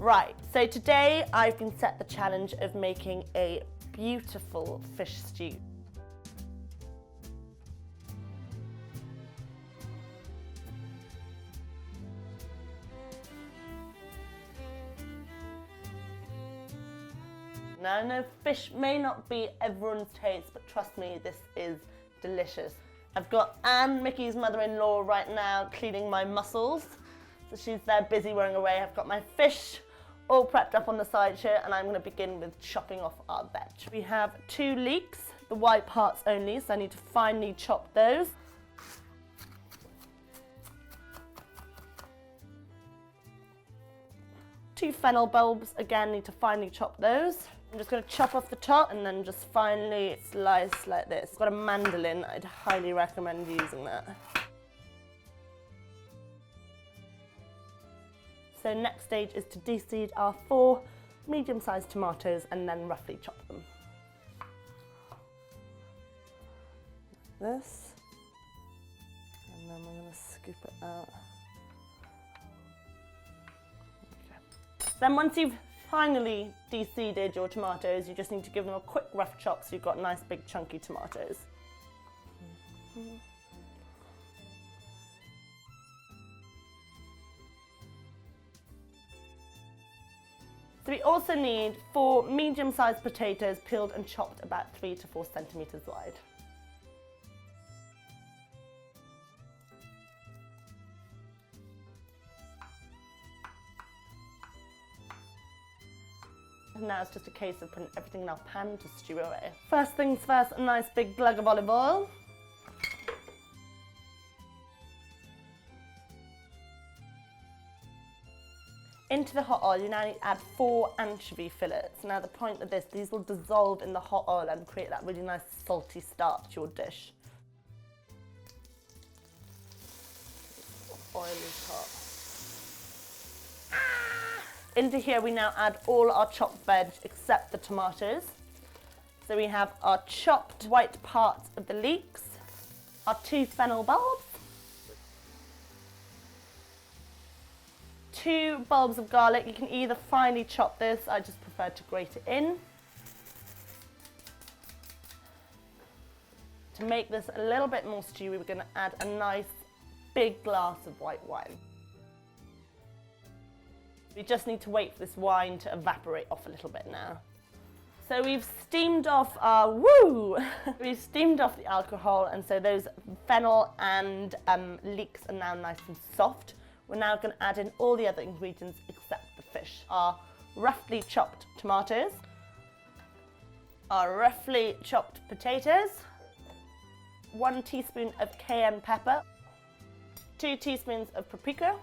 Right, so today I've been set the challenge of making a beautiful fish stew. Now I know fish may not be everyone's taste, but trust me, this is delicious. I've got Anne, Mickey's mother-in-law, right now cleaning my mussels. So she's there busy wearing away. I've got my fish all prepped up on the side here, and I'm going to begin with chopping off our veg. We have 2 leeks, the white parts only, so I need to finely chop those. Two fennel bulbs, again, need to finely chop those. I'm just going to chop off the top and then just finely slice like this. I've got a mandolin, I'd highly recommend using that. So next stage is to de-seed our 4 medium-sized tomatoes and then roughly chop them. Like this. And then we're going to scoop it out. Okay. Then once you've finally de-seeded your tomatoes, you just need to give them a quick rough chop so you've got nice big chunky tomatoes. So we also need 4 medium-sized potatoes peeled and chopped about 3 to 4 centimetres wide. And now it's just a case of putting everything in our pan to stew away. First things first, a nice big glug of olive oil. Into the hot oil, you now need to add 4 anchovy fillets. Now the point of this, these will dissolve in the hot oil and create that really nice salty start to your dish. Oil is hot. Into here we now add all our chopped veg except the tomatoes. So we have our chopped white parts of the leeks, our 2 fennel bulbs, 2 bulbs of garlic. You can either finely chop this, I just prefer to grate it in. To make this a little bit more stewy, we're going to add a nice big glass of white wine. We just need to wait for this wine to evaporate off a little bit now. So we've steamed off our, we've steamed off the alcohol, and so those fennel and leeks are now nice and soft. We're now going to add in all the other ingredients except the fish. Our roughly chopped tomatoes, our roughly chopped potatoes, 1 teaspoon of cayenne pepper, 2 teaspoons of paprika,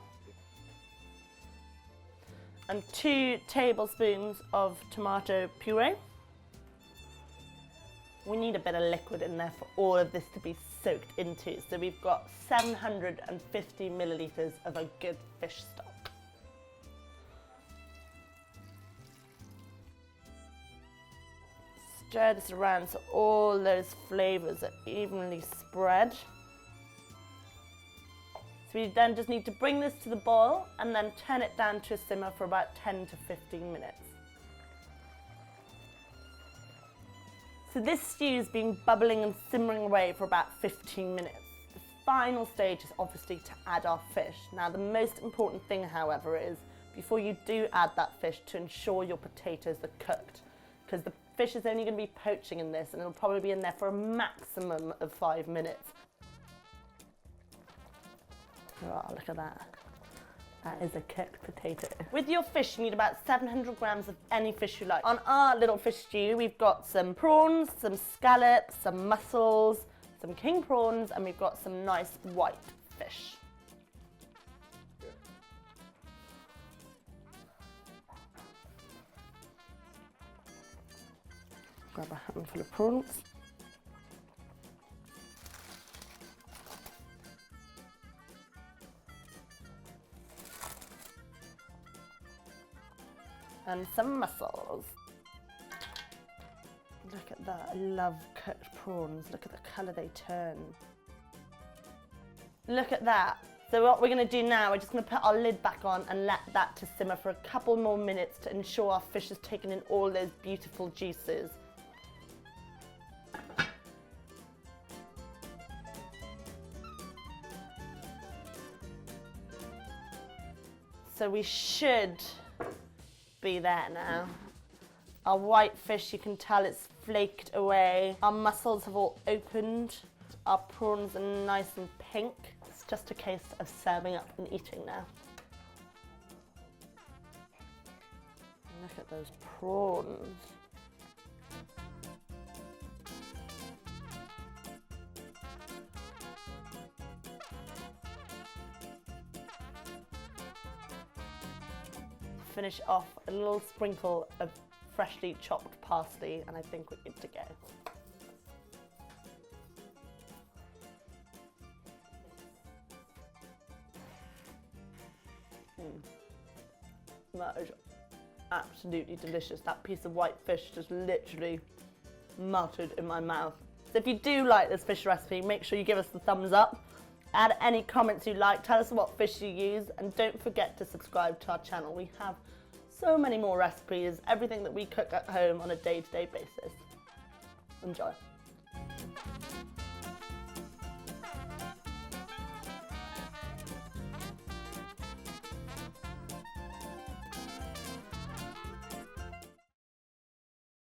and 2 tablespoons of tomato puree. We need a bit of liquid in there for all of this to be soaked into. So we've got 750 millilitres of a good fish stock. Stir this around so all those flavours are evenly spread. So we then just need to bring this to the boil and then turn it down to a simmer for about 10 to 15 minutes. So this stew's been bubbling and simmering away for about 15 minutes. The final stage is obviously to add our fish. Now the most important thing, however, is before you do add that fish to ensure your potatoes are cooked, because the fish is only going to be poaching in this and it'll probably be in there for a maximum of 5 minutes. Oh, look at that. That is a cooked potato. With your fish, you need about 700 grams of any fish you like. On our little fish stew, we've got some prawns, some scallops, some mussels, some king prawns, and we've got some nice white fish. Grab a handful of prawns. And some mussels. Look at that, I love cooked prawns. Look at the colour they turn. Look at that, So what we're going to do now, we're just going to put our lid back on and let that to simmer for a couple more minutes to ensure our fish has taken in all those beautiful juices. So we should be there now. Our white fish, you can tell it's flaked away. Our mussels have all opened. Our prawns are nice and pink. It's just a case of serving up and eating now. Look at those prawns. Finish off a little sprinkle of freshly chopped parsley, and I think we're good to go. That is absolutely delicious. That piece of white fish just literally melted in my mouth. So if you do like this fish recipe, make sure you give us the thumbs up. Add any comments you like, tell us what fish you use, and don't forget to subscribe to our channel. We have so many more recipes, everything that we cook at home on a day-to-day basis. Enjoy.